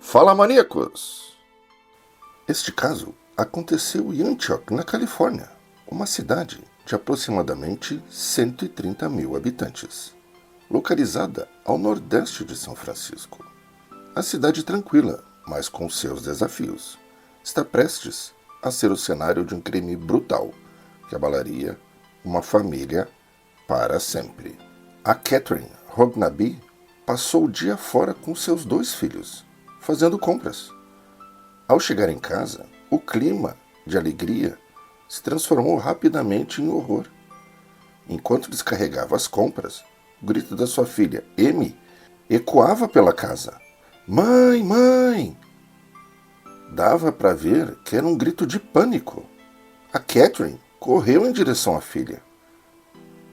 Fala, maníacos! Este caso aconteceu em Antioch, na Califórnia, uma cidade de aproximadamente 130 mil habitantes, localizada ao nordeste de São Francisco. A cidade tranquila, mas com seus desafios, está prestes a ser o cenário de um crime brutal que abalaria uma família para sempre. A Catherine Rognaby passou o dia fora com seus 2 filhos, fazendo compras. Ao chegar em casa, o clima de alegria se transformou rapidamente em horror. Enquanto descarregava as compras, o grito da sua filha, Amy, ecoava pela casa. Mãe, mãe! Dava para ver que era um grito de pânico. A Catherine correu em direção à filha.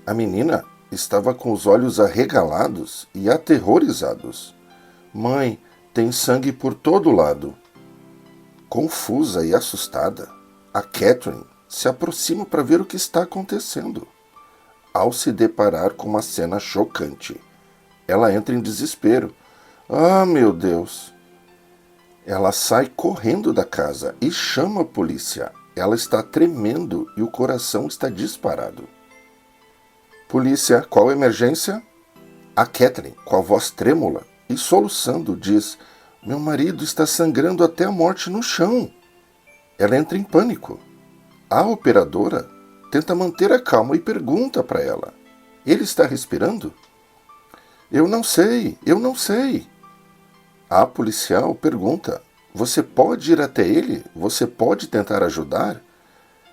A menina estava com os olhos arregalados e aterrorizados. Mãe, tem sangue por todo lado. Confusa e assustada, a Catherine se aproxima para ver o que está acontecendo. Ao se deparar com uma cena chocante, ela entra em desespero. Ah, meu Deus! Ela sai correndo da casa e chama a polícia. Ela está tremendo e o coração está disparado. Polícia, qual a emergência? A Catherine, com a voz trêmula e soluçando, diz: meu marido está sangrando até a morte no chão. Ela entra em pânico. A operadora tenta manter a calma e pergunta para ela: ele está respirando? Eu não sei. A policial pergunta: você pode ir até ele? Você pode tentar ajudar?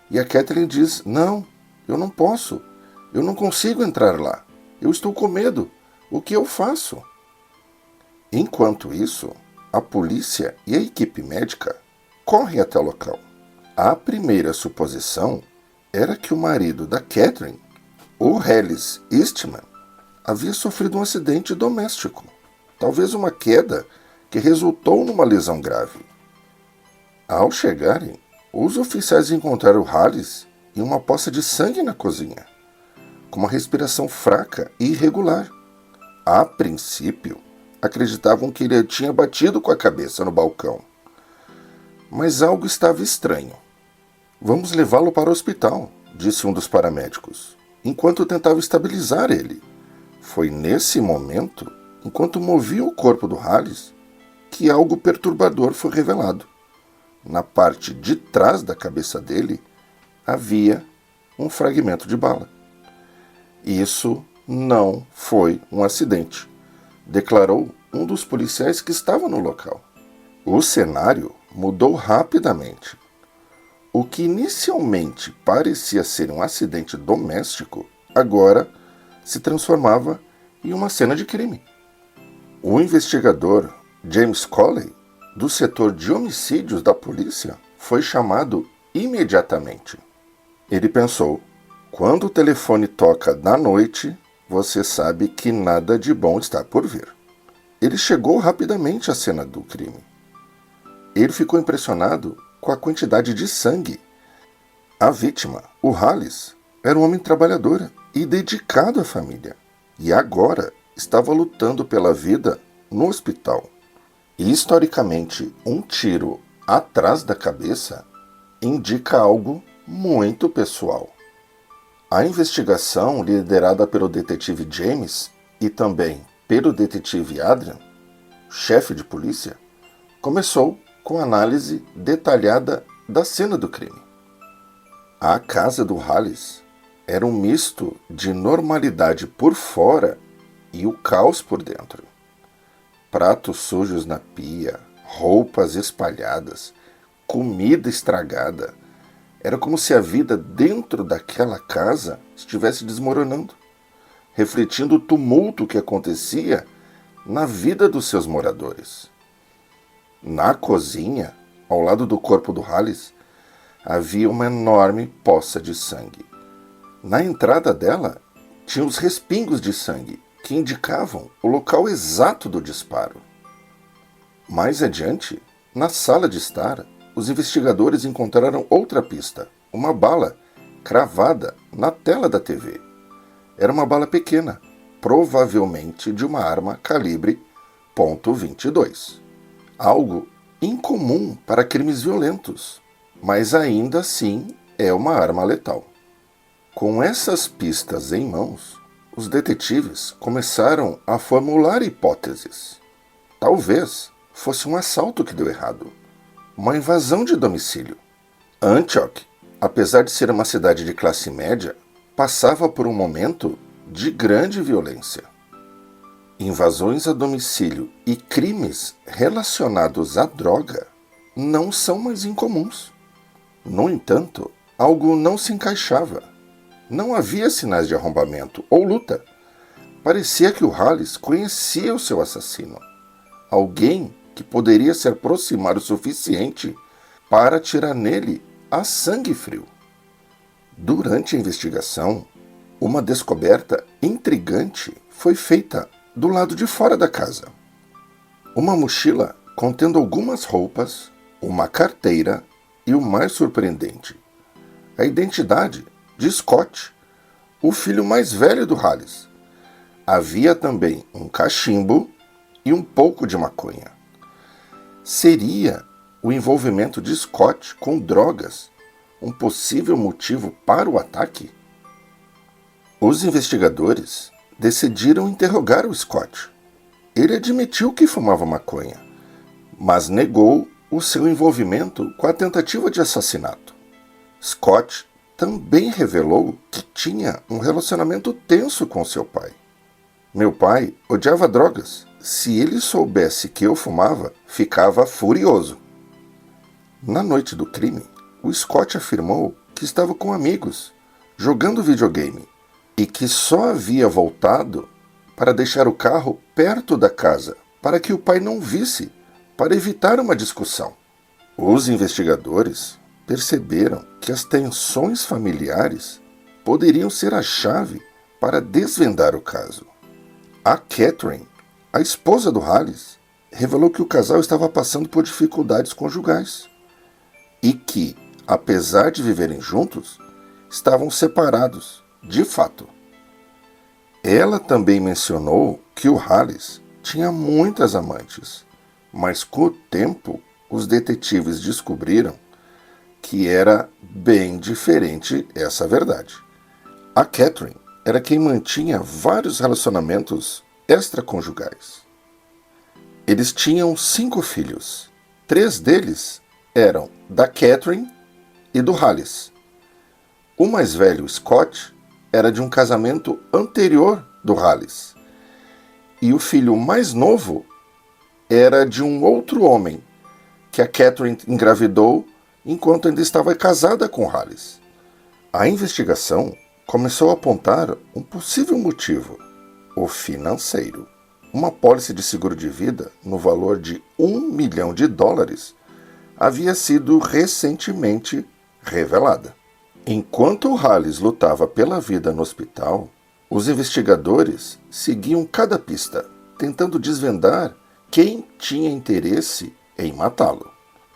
E a Catherine diz: não, eu não posso. Eu não consigo entrar lá. Eu estou com medo. O que eu faço? Enquanto isso, a polícia e a equipe médica correm até o local. A primeira suposição era que o marido da Catherine, o Hollis Eastman, havia sofrido um acidente doméstico, talvez uma queda que resultou numa lesão grave. Ao chegarem, os oficiais encontraram Hollis em uma poça de sangue na cozinha, com uma respiração fraca e irregular. A princípio, acreditavam que ele tinha batido com a cabeça no balcão. Mas algo estava estranho. Vamos levá-lo para o hospital, disse um dos paramédicos, enquanto tentava estabilizar ele. Foi nesse momento, enquanto movia o corpo do Hollis, que algo perturbador foi revelado. Na parte de trás da cabeça dele, havia um fragmento de bala. Isso não foi um acidente, declarou um dos policiais que estava no local. O cenário mudou rapidamente. O que inicialmente parecia ser um acidente doméstico, agora se transformava em uma cena de crime. O investigador James Coley, do setor de homicídios da polícia, foi chamado imediatamente. Ele pensou: quando o telefone toca na noite, você sabe que nada de bom está por vir. Ele chegou rapidamente à cena do crime. Ele ficou impressionado com a quantidade de sangue. A vítima, o Hollis, era um homem trabalhador e dedicado à família, e agora estava lutando pela vida no hospital. E, historicamente, um tiro atrás da cabeça indica algo muito pessoal. A investigação, liderada pelo detetive James e também pelo detetive Adrian, chefe de polícia, começou com análise detalhada da cena do crime. A casa do Hollis era um misto de normalidade por fora e o caos por dentro. Pratos sujos na pia, roupas espalhadas, comida estragada. Era como se a vida dentro daquela casa estivesse desmoronando, refletindo o tumulto que acontecia na vida dos seus moradores. Na cozinha, ao lado do corpo do Hollis, havia uma enorme poça de sangue. Na entrada dela, tinha os respingos de sangue, que indicavam o local exato do disparo. Mais adiante, na sala de estar, os investigadores encontraram outra pista, uma bala cravada na tela da TV. Era uma bala pequena, provavelmente de uma arma calibre .22. algo incomum para crimes violentos, mas ainda assim é uma arma letal. Com essas pistas em mãos, os detetives começaram a formular hipóteses. Talvez fosse um assalto que deu errado, uma invasão de domicílio. Antioch, apesar de ser uma cidade de classe média, passava por um momento de grande violência. Invasões a domicílio e crimes relacionados à droga não são mais incomuns. No entanto, algo não se encaixava. Não havia sinais de arrombamento ou luta. Parecia que o Halis conhecia o seu assassino. Alguém que poderia se aproximar o suficiente para atirar nele a sangue frio. Durante a investigação, uma descoberta intrigante foi feita do lado de fora da casa. Uma mochila contendo algumas roupas, uma carteira e o mais surpreendente, a identidade de Scott, o filho mais velho do Halis. Havia também um cachimbo e um pouco de maconha. Seria o envolvimento de Scott com drogas um possível motivo para o ataque? Os investigadores decidiram interrogar o Scott. Ele admitiu que fumava maconha, mas negou o seu envolvimento com a tentativa de assassinato. Scott também revelou que tinha um relacionamento tenso com seu pai. Meu pai odiava drogas. Se ele soubesse que eu fumava, ficava furioso. Na noite do crime, o Scott afirmou que estava com amigos, jogando videogame, e que só havia voltado para deixar o carro perto da casa, para que o pai não visse, para evitar uma discussão. Os investigadores perceberam que as tensões familiares poderiam ser a chave para desvendar o caso. A Catherine, a esposa do Halis, revelou que o casal estava passando por dificuldades conjugais e que, apesar de viverem juntos, estavam separados, de fato. Ela também mencionou que o Halis tinha muitas amantes, mas com o tempo os detetives descobriram que era bem diferente essa verdade. A Catherine era quem mantinha vários relacionamentos extraconjugais. Eles tinham 5 filhos. 3 deles eram da Catherine e do Halis. O mais velho, Scott, era de um casamento anterior do Halis. E o filho mais novo era de um outro homem, que a Catherine engravidou enquanto ainda estava casada com Halis. A investigação começou a apontar um possível motivo: o financeiro. Uma pólice de seguro de vida no valor de $1 milhão havia sido recentemente revelada. Enquanto o Halis lutava pela vida no hospital, os investigadores seguiam cada pista, tentando desvendar quem tinha interesse em matá-lo.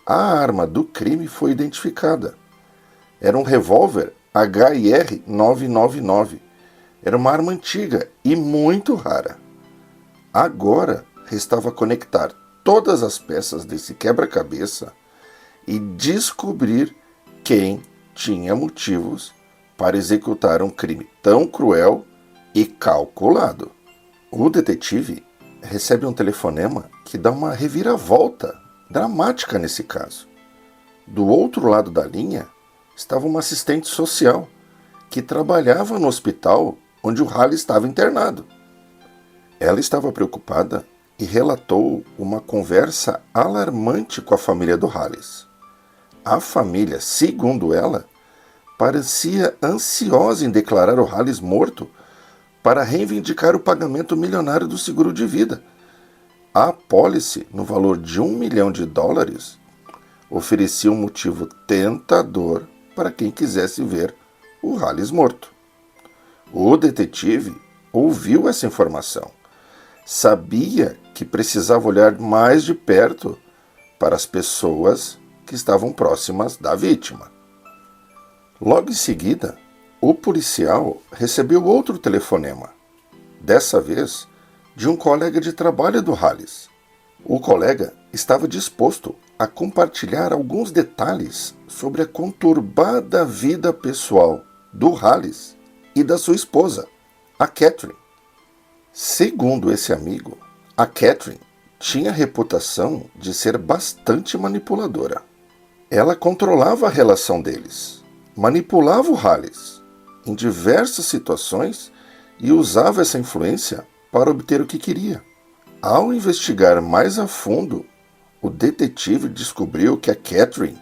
A arma do crime foi identificada. Era um revólver HIR 999. Era uma arma antiga e muito rara. Agora restava conectar todas as peças desse quebra-cabeça e descobrir quem tinha motivos para executar um crime tão cruel e calculado. O detetive recebe um telefonema que dá uma reviravolta dramática nesse caso. Do outro lado da linha estava uma assistente social que trabalhava no hospital onde o Halis estava internado. Ela estava preocupada e relatou uma conversa alarmante com a família do Halis. A família, segundo ela, parecia ansiosa em declarar o Halis morto para reivindicar o pagamento milionário do seguro de vida. A apólice, no valor de $1 milhão, oferecia um motivo tentador para quem quisesse ver o Halis morto. O detetive ouviu essa informação. Sabia que precisava olhar mais de perto para as pessoas que estavam próximas da vítima. Logo em seguida, o policial recebeu outro telefonema, dessa vez de um colega de trabalho do Halis. O colega estava disposto a compartilhar alguns detalhes sobre a conturbada vida pessoal do Halis e da sua esposa, a Catherine. Segundo esse amigo, a Catherine tinha a reputação de ser bastante manipuladora. Ela controlava a relação deles, manipulava o Halis em diversas situações e usava essa influência para obter o que queria. Ao investigar mais a fundo, o detetive descobriu que a Catherine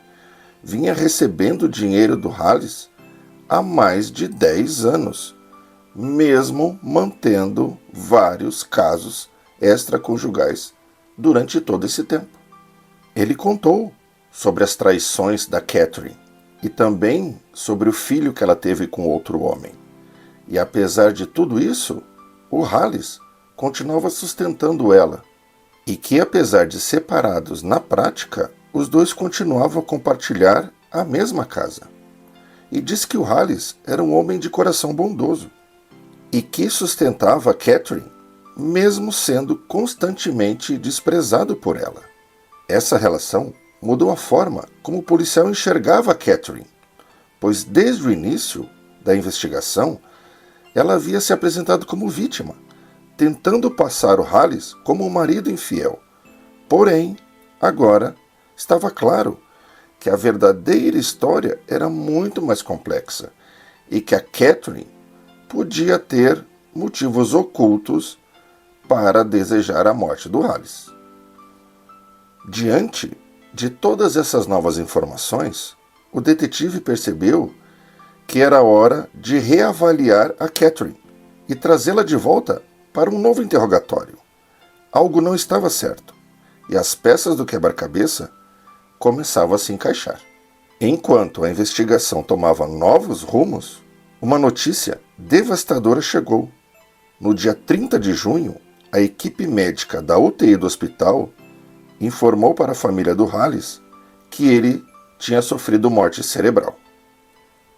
vinha recebendo dinheiro do Halis há mais de 10 anos, mesmo mantendo vários casos extraconjugais durante todo esse tempo. Ele contou sobre as traições da Catherine e também sobre o filho que ela teve com outro homem. E apesar de tudo isso, o Halis continuava sustentando ela, e que apesar de separados na prática, os dois continuavam a compartilhar a mesma casa. E disse que o Halis era um homem de coração bondoso, e que sustentava a Catherine, mesmo sendo constantemente desprezado por ela. Essa relação mudou a forma como o policial enxergava a Catherine, pois desde o início da investigação, ela havia se apresentado como vítima, tentando passar o Halis como um marido infiel. Porém, agora estava claro que a verdadeira história era muito mais complexa e que a Catherine podia ter motivos ocultos para desejar a morte do Halis. Diante de todas essas novas informações, o detetive percebeu que era hora de reavaliar a Catherine e trazê-la de volta para um novo interrogatório. Algo não estava certo, e as peças do quebra-cabeça começavam a se encaixar. Enquanto a investigação tomava novos rumos, uma notícia devastadora chegou. No dia 30 de junho, a equipe médica da UTI do hospital informou para a família do Halis que ele tinha sofrido morte cerebral.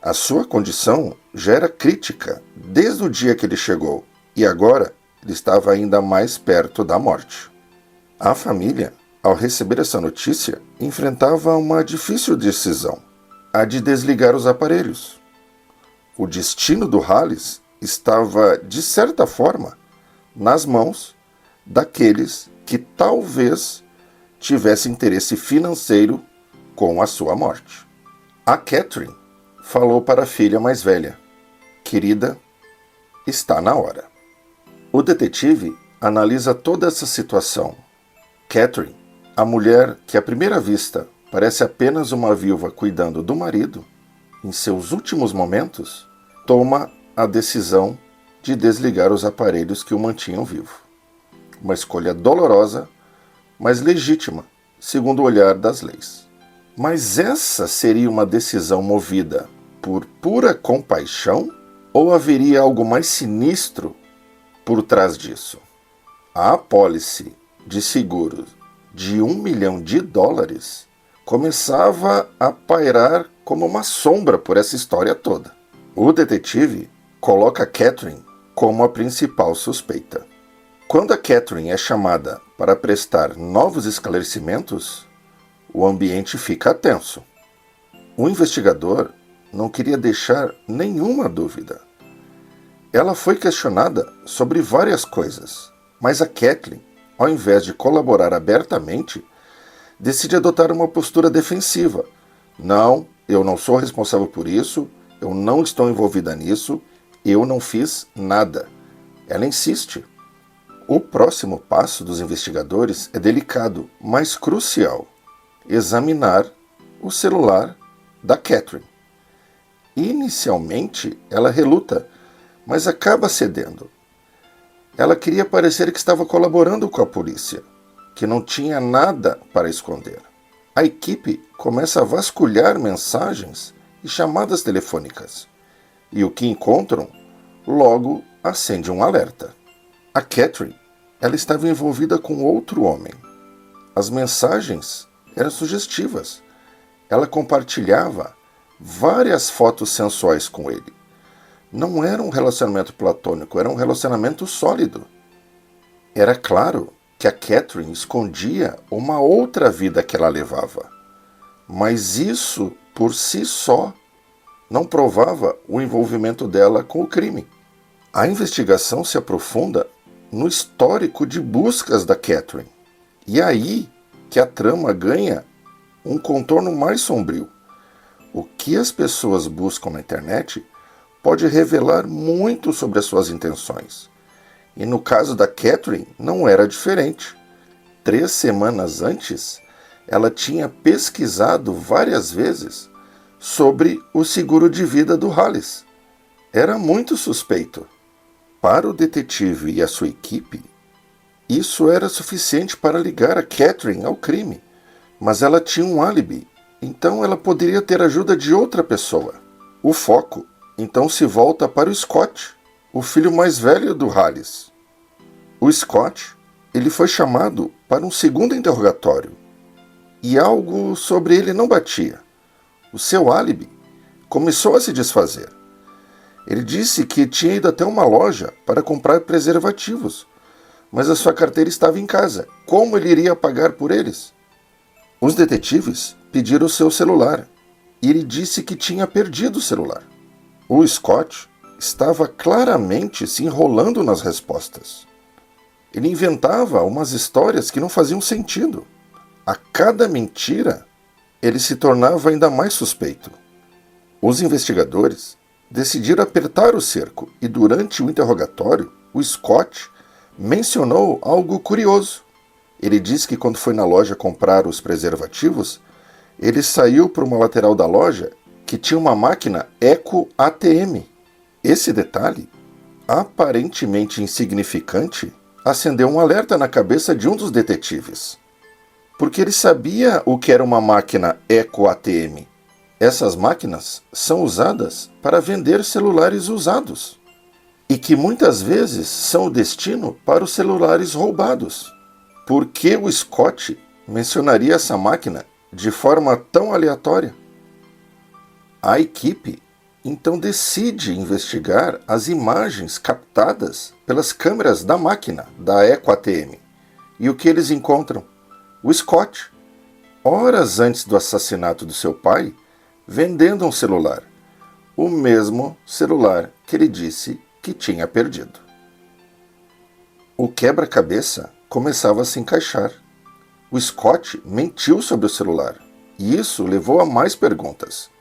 A sua condição já era crítica desde o dia que ele chegou, e agora ele estava ainda mais perto da morte. A família, ao receber essa notícia, enfrentava uma difícil decisão, a de desligar os aparelhos. O destino do Halis estava, de certa forma, nas mãos daqueles que talvez tivessem interesse financeiro com a sua morte. A Catherine falou para a filha mais velha: "Querida, está na hora." O detetive analisa toda essa situação. Catherine, a mulher que à primeira vista parece apenas uma viúva cuidando do marido, em seus últimos momentos, toma a decisão de desligar os aparelhos que o mantinham vivo. Uma escolha dolorosa, mas legítima, segundo o olhar das leis. Mas essa seria uma decisão movida por pura compaixão ou haveria algo mais sinistro por trás disso? A apólice de seguro de $1 milhão começava a pairar como uma sombra por essa história toda. O detetive coloca Catherine como a principal suspeita. Quando a Catherine é chamada para prestar novos esclarecimentos, o ambiente fica tenso. O investigador não queria deixar nenhuma dúvida. Ela foi questionada sobre várias coisas, mas a Catherine, ao invés de colaborar abertamente, decide adotar uma postura defensiva. "Não, eu não sou responsável por isso, eu não estou envolvida nisso, eu não fiz nada." Ela insiste. O próximo passo dos investigadores é delicado, mas crucial: examinar o celular da Catherine. Inicialmente, ela reluta, mas acaba cedendo. Ela queria parecer que estava colaborando com a polícia, que não tinha nada para esconder. A equipe começa a vasculhar mensagens e chamadas telefônicas, e o que encontram logo acende um alerta. A Catherine, ela estava envolvida com outro homem. As mensagens eram sugestivas. Ela compartilhava várias fotos sensuais com ele. Não era um relacionamento platônico, era um relacionamento sólido. Era claro que a Catherine escondia uma outra vida que ela levava. Mas isso, por si só, não provava o envolvimento dela com o crime. A investigação se aprofunda no histórico de buscas da Catherine. E é aí que a trama ganha um contorno mais sombrio. O que as pessoas buscam na internet pode revelar muito sobre as suas intenções. E no caso da Catherine, não era diferente. 3 semanas antes, ela tinha pesquisado várias vezes sobre o seguro de vida do Hollis. Era muito suspeito. Para o detetive e a sua equipe, isso era suficiente para ligar a Catherine ao crime. Mas ela tinha um álibi, então ela poderia ter ajuda de outra pessoa. O foco, então, se volta para o Scott, o filho mais velho do Hollis. O Scott, ele foi chamado para um segundo interrogatório, e algo sobre ele não batia. O seu álibi começou a se desfazer. Ele disse que tinha ido até uma loja para comprar preservativos, mas a sua carteira estava em casa. Como ele iria pagar por eles? Os detetives pediram seu celular, e ele disse que tinha perdido o celular. O Scott estava claramente se enrolando nas respostas. Ele inventava umas histórias que não faziam sentido. A cada mentira, ele se tornava ainda mais suspeito. Os investigadores decidiram apertar o cerco e, durante o interrogatório, o Scott mencionou algo curioso. Ele disse que quando foi na loja comprar os preservativos, ele saiu para uma lateral da loja que tinha uma máquina Eco ATM. Esse detalhe, aparentemente insignificante, acendeu um alerta na cabeça de um dos detetives. Porque ele sabia o que era uma máquina Eco ATM. Essas máquinas são usadas para vender celulares usados. E que muitas vezes são o destino para os celulares roubados. Por que o Scott mencionaria essa máquina de forma tão aleatória? A equipe então decide investigar as imagens captadas pelas câmeras da máquina da Eco ATM. E o que eles encontram? O Scott, horas antes do assassinato do seu pai, vendendo um celular. O mesmo celular que ele disse que tinha perdido. O quebra-cabeça começava a se encaixar. O Scott mentiu sobre o celular, e isso levou a mais perguntas.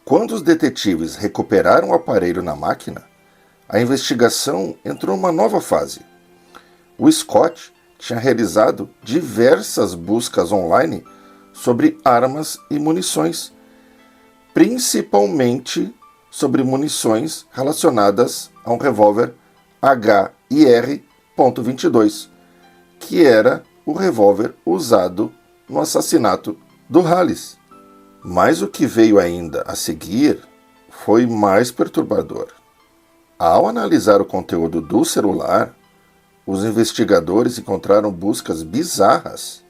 Quando os detetives recuperaram o aparelho na máquina, a investigação entrou numa nova fase. O Scott tinha realizado diversas buscas online sobre armas e munições, principalmente sobre munições relacionadas a um revólver HIR.22, que era o revólver usado no assassinato do Hollis. Mas o que veio ainda a seguir foi mais perturbador. Ao analisar o conteúdo do celular, os investigadores encontraram buscas bizarras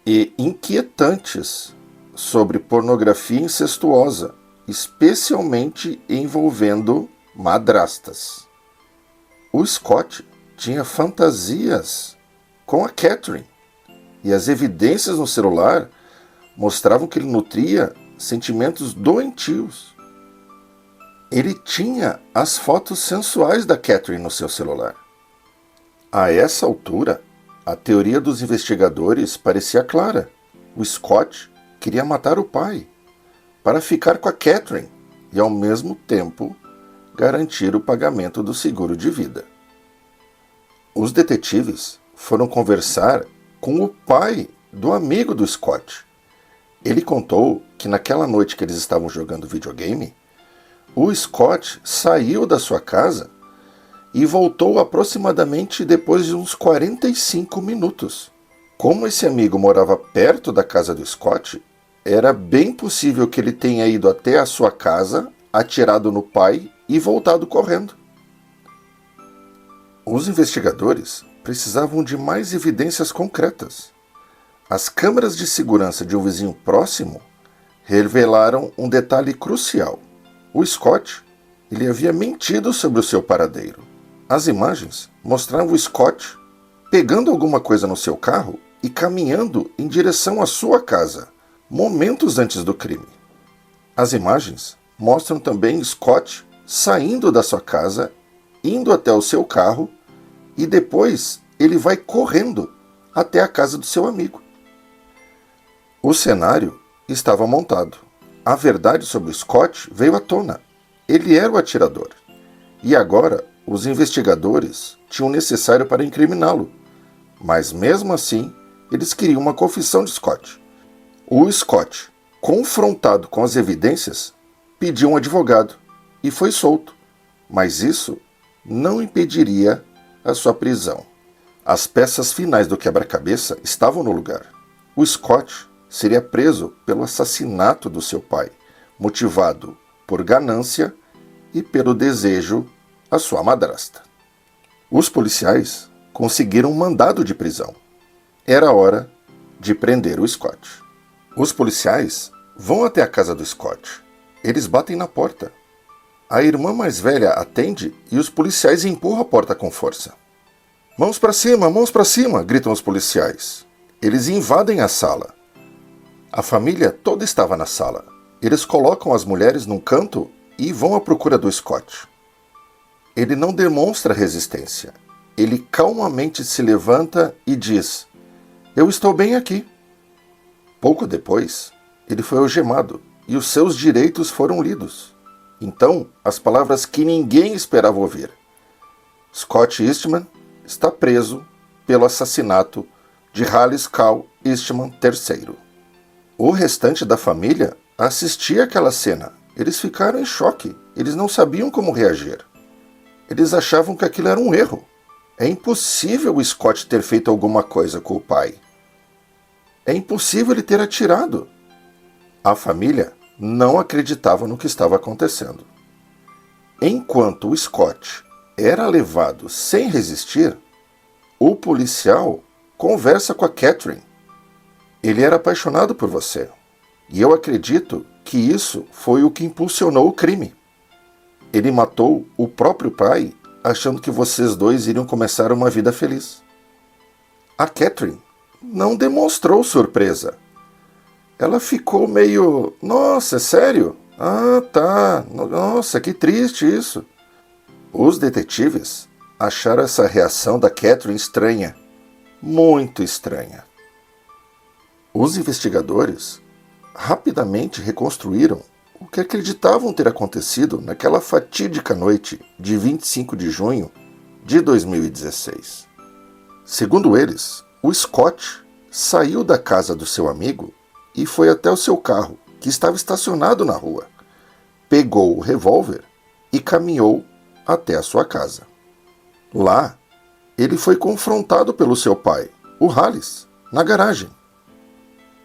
e inquietantes sobre pornografia incestuosa, especialmente envolvendo madrastas. O Scott tinha fantasias com a Catherine, e as evidências no celular mostravam que ele nutria sentimentos doentios. Ele tinha as fotos sensuais da Catherine no seu celular. A essa altura, a teoria dos investigadores parecia clara. O Scott queria matar o pai para ficar com a Catherine e, ao mesmo tempo, garantir o pagamento do seguro de vida. Os detetives foram conversar com o pai do amigo do Scott. Ele contou que naquela noite que eles estavam jogando videogame, o Scott saiu da sua casa e voltou aproximadamente depois de uns 45 minutos. Como esse amigo morava perto da casa do Scott, era bem possível que ele tenha ido até a sua casa, atirado no pai e voltado correndo. Os investigadores precisavam de mais evidências concretas. As câmeras de segurança de um vizinho próximo revelaram um detalhe crucial. O Scott, ele havia mentido sobre o seu paradeiro. As imagens mostravam o Scott pegando alguma coisa no seu carro e caminhando em direção à sua casa, momentos antes do crime. As imagens mostram também Scott saindo da sua casa, indo até o seu carro e depois ele vai correndo até a casa do seu amigo. O cenário estava montado. A verdade sobre Scott veio à tona. Ele era o atirador. E agora os investigadores tinham o necessário para incriminá-lo. Mas mesmo assim, eles queriam uma confissão de Scott. O Scott, confrontado com as evidências, pediu um advogado e foi solto. Mas isso não impediria a sua prisão. As peças finais do quebra-cabeça estavam no lugar. O Scott seria preso pelo assassinato do seu pai, motivado por ganância e pelo desejo à sua madrasta. Os policiais conseguiram um mandado de prisão. Era hora de prender o Scott. Os policiais vão até a casa do Scott. Eles batem na porta. A irmã mais velha atende e os policiais empurram a porta com força. Mãos para cima, gritam os policiais. Eles invadem a sala. A família toda estava na sala. Eles colocam as mulheres num canto e vão à procura do Scott. Ele não demonstra resistência. Ele calmamente se levanta e diz: "Eu estou bem aqui." Pouco depois, ele foi algemado e os seus direitos foram lidos. Então, as palavras que ninguém esperava ouvir: Scott Eastman está preso pelo assassinato de Halis Cal Eastman III. O restante da família assistia àquela cena. Eles ficaram em choque. Eles não sabiam como reagir. Eles achavam que aquilo era um erro. É impossível o Scott ter feito alguma coisa com o pai. É impossível ele ter atirado. A família não acreditava no que estava acontecendo. Enquanto o Scott era levado sem resistir, o policial conversa com a Catherine. Ele era apaixonado por você. E eu acredito que isso foi o que impulsionou o crime. Ele matou o próprio pai, achando que vocês dois iriam começar uma vida feliz. A Catherine não demonstrou surpresa. Ela ficou meio: "Nossa, é sério? Ah, tá. Nossa, que triste isso." Os detetives acharam essa reação da Catherine estranha. Muito estranha. Os investigadores rapidamente reconstruíram o que acreditavam ter acontecido naquela fatídica noite de 25 de junho de 2016. Segundo eles, o Scott saiu da casa do seu amigo e foi até o seu carro, que estava estacionado na rua. Pegou o revólver e caminhou até a sua casa. Lá, ele foi confrontado pelo seu pai, o Halis, na garagem.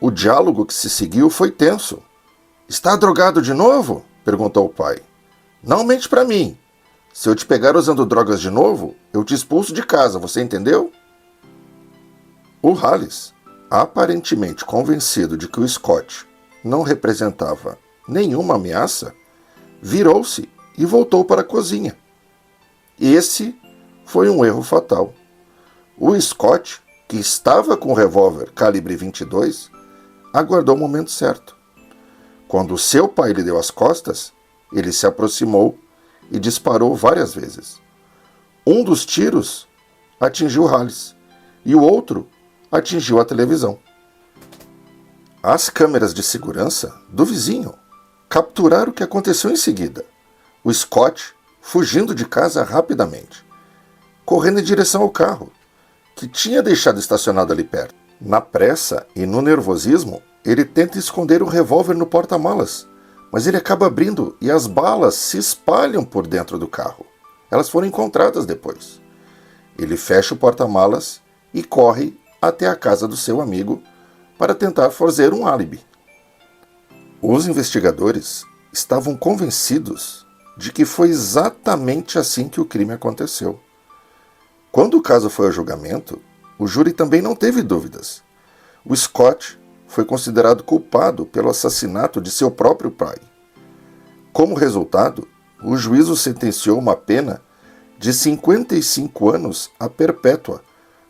O diálogo que se seguiu foi tenso. "Está drogado de novo?" perguntou o pai. "Não mente para mim. Se eu te pegar usando drogas de novo, eu te expulso de casa, você entendeu?" O Halis, aparentemente convencido de que o Scott não representava nenhuma ameaça, virou-se e voltou para a cozinha. Esse foi um erro fatal. O Scott, que estava com o revólver calibre 22, aguardou o momento certo. Quando seu pai lhe deu as costas, ele se aproximou e disparou várias vezes. Um dos tiros atingiu Halis e o outro atingiu a televisão. As câmeras de segurança do vizinho capturaram o que aconteceu em seguida. O Scott fugindo de casa rapidamente, correndo em direção ao carro, que tinha deixado estacionado ali perto. Na pressa e no nervosismo, ele tenta esconder o revólver no porta-malas, mas ele acaba abrindo e as balas se espalham por dentro do carro. Elas foram encontradas depois. Ele fecha o porta-malas e corre até a casa do seu amigo para tentar fazer um álibi. Os investigadores estavam convencidos de que foi exatamente assim que o crime aconteceu. Quando o caso foi ao julgamento, o júri também não teve dúvidas. O Scott foi considerado culpado pelo assassinato de seu próprio pai. Como resultado, o juízo sentenciou uma pena de 55 anos a perpétua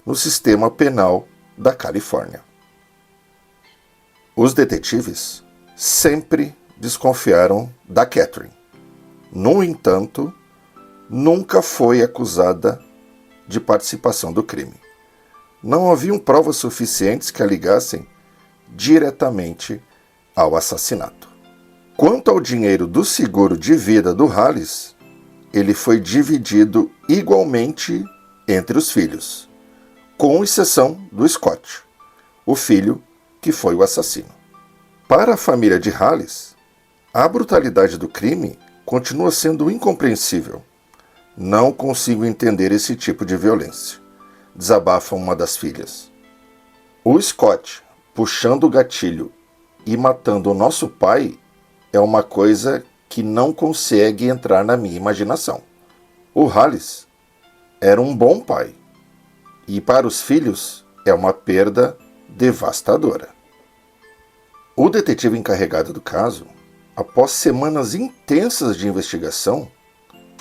no sistema penal da Califórnia. Os detetives sempre desconfiaram da Catherine. No entanto, nunca foi acusada de participação do crime. Não haviam provas suficientes que a ligassem diretamente ao assassinato. Quanto ao dinheiro do seguro de vida do Halis, ele foi dividido igualmente entre os filhos, com exceção do Scott, o filho que foi o assassino. Para a família de Halis, a brutalidade do crime continua sendo incompreensível. Não consigo entender esse tipo de violência, desabafa uma das filhas. O Scott puxando o gatilho e matando o nosso pai é uma coisa que não consegue entrar na minha imaginação. O Halis era um bom pai, e para os filhos é uma perda devastadora. O detetive encarregado do caso, após semanas intensas de investigação,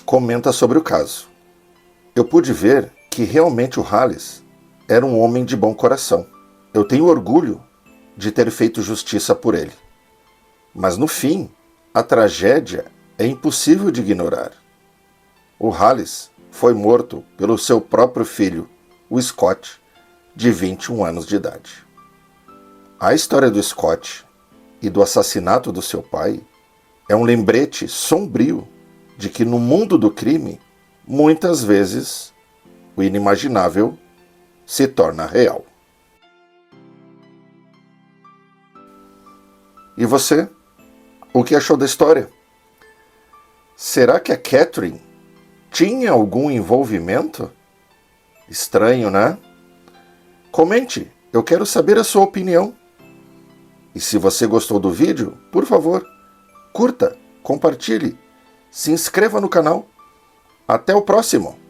comenta sobre o caso. Eu pude ver que realmente o Halis era um homem de bom coração. Eu tenho orgulho de ter feito justiça por ele. Mas no fim, a tragédia é impossível de ignorar. O Halis foi morto pelo seu próprio filho, o Scott, de 21 anos de idade. A história do Scott e do assassinato do seu pai é um lembrete sombrio de que no mundo do crime, muitas vezes, o inimaginável se torna real. E você? O que achou da história? Será que a Catherine tinha algum envolvimento? Estranho, né? Comente, eu quero saber a sua opinião. E se você gostou do vídeo, por favor, curta, compartilhe, se inscreva no canal. Até o próximo!